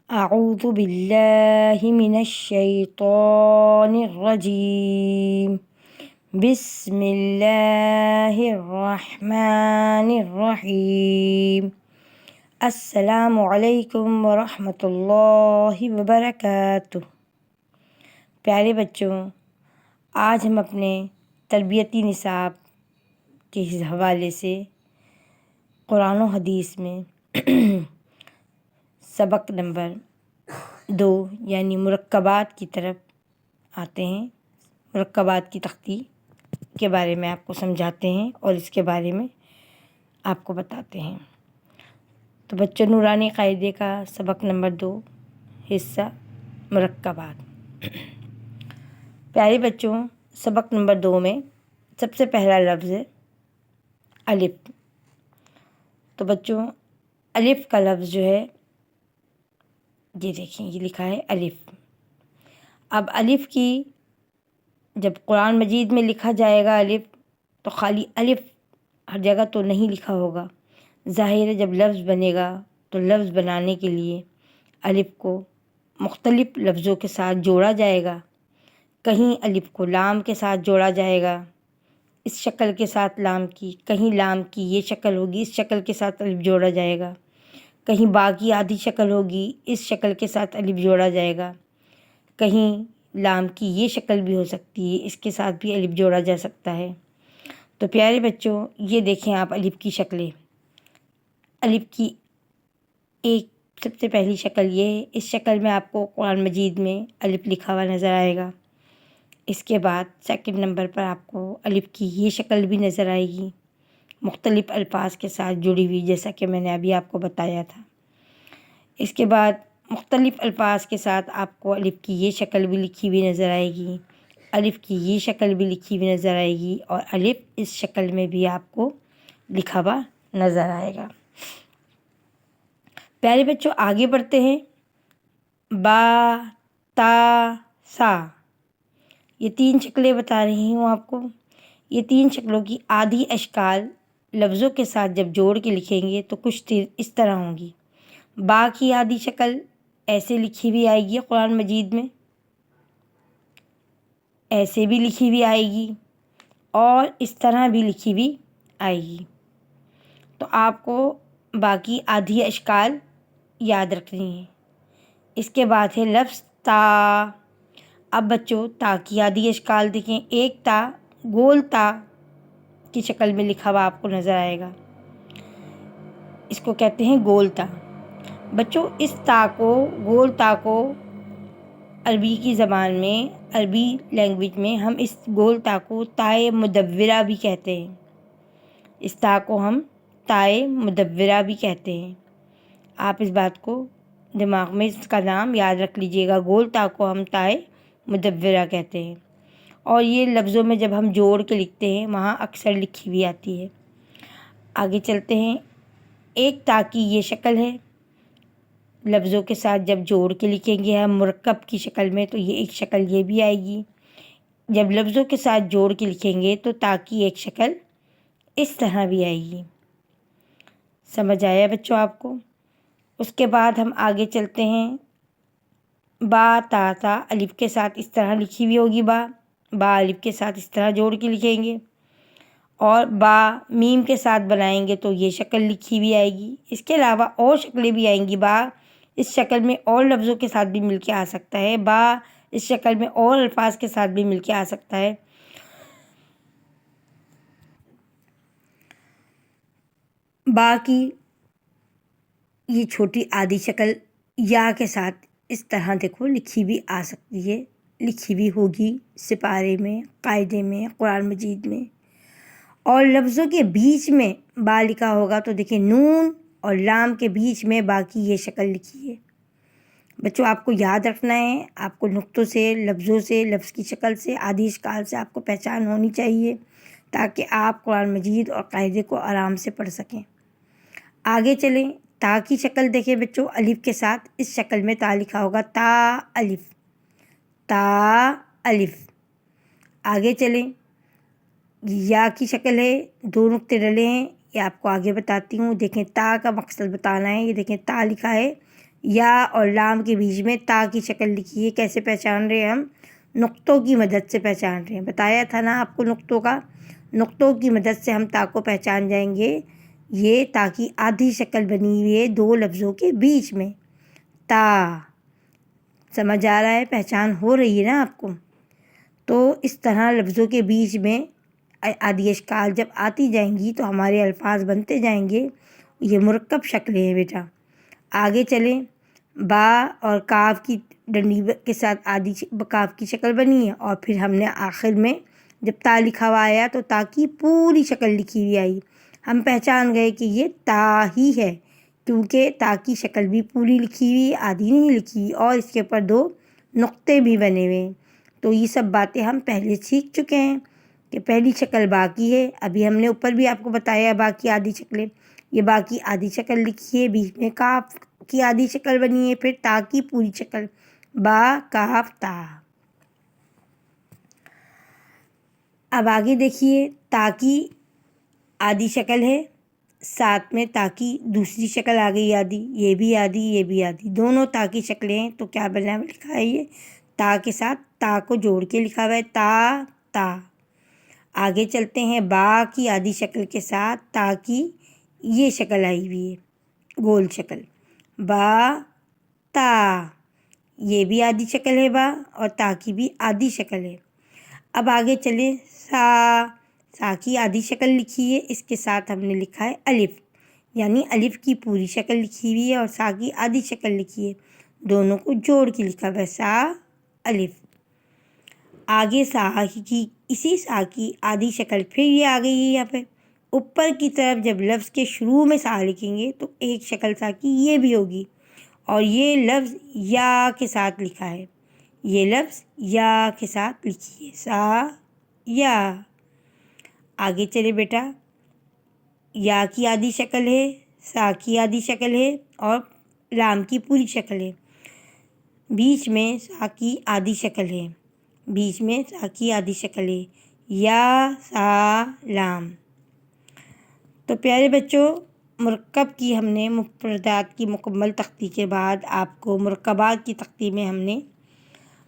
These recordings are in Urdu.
أعوذ بالله من الشيطان الرجيم. بسم الله الرحمن الرحيم. السلام علیکم ورحمۃ اللہ وبرکاتہ۔ پیارے بچوں، آج ہم اپنے تربیتی نصاب کے حوالے سے قرآن و حدیث میں سبق نمبر 2 یعنی مرکبات کی طرف آتے ہیں۔ مرکبات کی تختی کے بارے میں آپ کو سمجھاتے ہیں اور اس کے بارے میں آپ کو بتاتے ہیں۔ تو بچوں، نورانی قاعدے کا سبق نمبر 2 حصہ مرکبات۔ پیارے بچوں، سبق نمبر 2 میں سب سے پہلا لفظ ہے الف۔ تو بچوں، الف کا لفظ جو ہے یہ دیکھیں، یہ لکھا ہے الف۔ اب الف کی جب قرآن مجید میں لکھا جائے گا الف، تو خالی الف ہر جگہ تو نہیں لکھا ہوگا۔ ظاہر ہے جب لفظ بنے گا تو لفظ بنانے کے لیے الف کو مختلف لفظوں کے ساتھ جوڑا جائے گا۔ کہیں الف کو لام کے ساتھ جوڑا جائے گا، اس شکل کے ساتھ لام کی، کہیں لام کی یہ شکل ہوگی، اس شکل کے ساتھ الف جوڑا جائے گا، کہیں با کی آدھی شکل ہوگی، اس شکل کے ساتھ الف جوڑا جائے گا، کہیں لام کی یہ شکل بھی ہو سکتی ہے، اس کے ساتھ بھی الف جوڑا جا سکتا ہے۔ تو پیارے بچوں، یہ دیکھیں آپ الف کی شکلیں۔ الف کی ایک سب سے پہلی شکل یہ ہے، اس شکل میں آپ کو قرآن مجید میں الف لکھا ہوا نظر آئے گا۔ اس کے بعد سیکنڈ نمبر پر آپ کو الف کی یہ شکل بھی نظر آئے گی، مختلف الفاظ کے ساتھ جڑی ہوئی، جیسا کہ میں نے ابھی آپ کو بتایا تھا۔ اس کے بعد مختلف الفاظ کے ساتھ آپ کو الف کی یہ شکل بھی لکھی ہوئی نظر آئے گی، الف کی یہ شکل بھی لکھی ہوئی نظر آئے گی، اور الف اس شکل میں بھی آپ کو لکھا ہوا نظر آئے گا۔ پیارے بچوں، آگے بڑھتے ہیں۔ با، تا، سا، یہ 3 شکلیں بتا رہی ہوں آپ کو۔ یہ 3 شکلوں کی آدھی اشکال لفظوں کے ساتھ جب جوڑ کے لکھیں گے تو کچھ اس طرح ہوں گی۔ با کی آدھی شکل ایسے لکھی ہوئی آئے گی قرآن مجید میں، ایسے بھی لکھی ہوئی آئے گی، اور اس طرح بھی لکھی ہوئی آئے گی۔ تو آپ کو باقی آدھی اشکال یاد رکھنی ہے۔ اس کے بعد ہے لفظ تا۔ اب بچوں، تا کی آدھی اشکال دیکھیں، ایک تا گول تا کی شکل میں لکھا ہوا آپ کو نظر آئے گا، اس کو کہتے ہیں گول تا۔ بچوں، اس تا کو، گول تا کو عربی کی زبان میں، عربی لینگویج میں ہم اس گول تا کو تائے مدورہ بھی کہتے ہیں۔ اس تا کو ہم تائے مدورہ بھی کہتے ہیں۔ آپ اس بات کو دماغ میں اس کا نام یاد رکھ لیجئے گا، گول تا کو ہم تائے مدورہ کہتے ہیں، اور یہ لفظوں میں جب ہم جوڑ کے لکھتے ہیں وہاں اکثر لکھی ہوئی آتی ہے۔ آگے چلتے ہیں۔ ایک تا کی یہ شکل ہے، لفظوں کے ساتھ جب جوڑ کے لکھیں گے ہم مرکب کی شکل میں تو یہ ایک شکل یہ بھی آئے گی۔ جب لفظوں کے ساتھ جوڑ کے لکھیں گے تو تا کی ایک شکل اس طرح بھی آئے گی۔ سمجھ آیا بچوں آپ کو؟ اس کے بعد ہم آگے چلتے ہیں۔ با، تا، تا الف کے ساتھ اس طرح لکھی ہوئی ہوگی، با الف کے ساتھ اس طرح جوڑ کے لکھیں گے، اور با میم کے ساتھ بنائیں گے تو یہ شکل لکھی ہوئی آئے گی۔ اس کے علاوہ اور شکلیں بھی آئیں گی۔ با اس شکل میں اور لفظوں کے ساتھ بھی مل کے آ سکتا ہے، با اس شکل میں اور الفاظ کے ساتھ بھی مل کے آ سکتا ہے۔ با کی یہ چھوٹی آدھی شکل یا کے ساتھ اس طرح دیکھو لکھی بھی آ سکتی ہے، لکھی بھی ہوگی سپارے میں، قاعدے میں، قرآن مجید میں۔ اور لفظوں کے بیچ میں با لکھا ہوگا تو دیکھیں نون اور لام کے بیچ میں با کی یہ شکل لکھی ہے۔ بچوں، آپ کو یاد رکھنا ہے، آپ کو نقطوں سے، لفظوں سے، لفظ کی شکل سے، آدھی اشکال سے آپ کو پہچان ہونی چاہیے تاکہ آپ قرآن مجید اور قاعدے کو آرام سے پڑھ سکیں۔ آگے چلیں۔ تا کی شکل دیکھیں بچوں، الف کے ساتھ اس شکل میں تا لکھا ہوگا، تا الف، تا الف۔ آگے چلیں۔ یا کی شکل ہے، 2 نقطے ڈلے ہیں، یہ آپ کو آگے بتاتی ہوں۔ دیکھیں تا کا مقصد بتانا ہے، یہ دیکھیں تا لکھا ہے، یا اور لام کے بیچ میں تا کی شکل لکھی ہے۔ کیسے پہچان رہے ہیں ہم؟ نقطوں کی مدد سے پہچان رہے ہیں، بتایا تھا نا آپ کو نقطوں کی مدد سے ہم تا کو پہچان جائیں گے۔ یہ تا کی آدھی شکل بنی ہوئی ہے دو لفظوں کے بیچ میں، تا۔ سمجھ آ رہا ہے؟ پہچان ہو رہی ہے نا آپ کو؟ تو اس طرح لفظوں کے بیچ میں آدھی اشکال جب آتی جائیں گی تو ہمارے الفاظ بنتے جائیں گے۔ یہ مرکب شکلیں ہیں بیٹا۔ آگے چلیں، با اور کاف کی ڈنڈی کے ساتھ آدھی کاف کی شکل بنی ہے، اور پھر ہم نے آخر میں جب تا لکھا ہوا آیا تو تا کی پوری شکل لکھی ہوئی آئی۔ ہم پہچان گئے کہ یہ تا ہی ہے، کیونکہ تا کی شکل بھی پوری لکھی ہوئی، آدھی نہیں لکھی ہوئی، اور اس کے اوپر دو نقطے بھی بنے ہوئے ہیں۔ تو یہ سب باتیں ہم پہلے سیکھ چکے ہیں کہ پہلی شکل با کی ہے۔ ابھی ہم نے اوپر بھی آپ کو بتایا با کی آدھی شکلیں۔ یہ با کی آدھی شکل لکھی ہے، بیچ میں کاف کی آدھی شکل بنی ہے، پھر تا کی پوری شکل، با کاف تا۔ اب آگے دیکھیے، تا کی آدھی شکل ہے، ساتھ میں تا کی دوسری شکل آ گئی آدھی، یہ بھی آدھی یہ بھی آدھی، دونوں تا کی شکلیں ہیں۔ تو کیا بنا لکھا ہے؟ یہ تا کے ساتھ تا کو جوڑ کے لکھا ہوا ہے، تا تا۔ آگے چلتے ہیں، با کی آدھی شکل کے ساتھ تا کی یہ شکل آئی ہوئی ہے، گول شکل، با تا۔ یہ بھی آدھی شکل ہے با، اور تا کی بھی آدھی شکل ہے۔ اب آگے چلیں، سا کی آدھی شکل لکھی ہے، اس کے ساتھ ہم نے لکھا ہے الف، یعنی الف کی پوری شکل لکھی ہوئی ہے اور سا کی آدھی شکل لکھی ہے، دونوں کو جوڑ کے لکھا ہوا ہے، سا الف۔ آگے اسی سا کی آدھی شکل پھر یہ آ گئی ہے یہاں پہ اوپر کی طرف۔ جب لفظ کے شروع میں سا لکھیں گے تو ایک شکل سا کی یہ بھی ہوگی، اور یہ لفظ یا کے ساتھ لکھا ہے، یہ لفظ یا کے ساتھ لکھیے، سا یا۔ آگے چلے بیٹا، یا کی آدھی شکل ہے، سا کی آدھی شکل ہے، اور لام کی پوری شکل ہے، بیچ میں سا کی آدھی شکل ہے، بیچ میں سا کی آدھی شکل ہے، یا سا لام۔ تو پیارے بچوں، مرکب کی ہم نے مفردات کی مکمل تختی کے بعد آپ کو مرکبات کی تختی میں ہم نے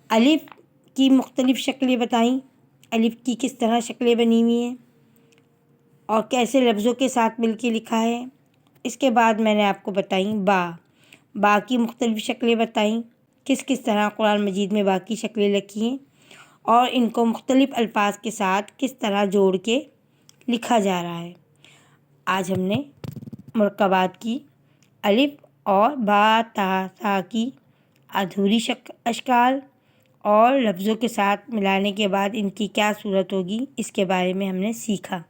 الف کی مختلف شکلیں بتائیں، الف کی کس طرح شکلیں بنی ہوئی ہیں اور کیسے لفظوں کے ساتھ مل کے لکھا ہے۔ اس کے بعد میں نے آپ کو بتائیں با کی مختلف شکلیں بتائیں، کس طرح قرآن مجید میں با کی شکلیں لکھی ہیں اور ان کو مختلف الفاظ کے ساتھ کس طرح جوڑ کے لکھا جا رہا ہے۔ آج ہم نے مرکبات کی الف اور با تا سا کی ادھوری اشکال اور لفظوں کے ساتھ ملانے کے بعد ان کی کیا صورت ہوگی، اس کے بارے میں ہم نے سیکھا۔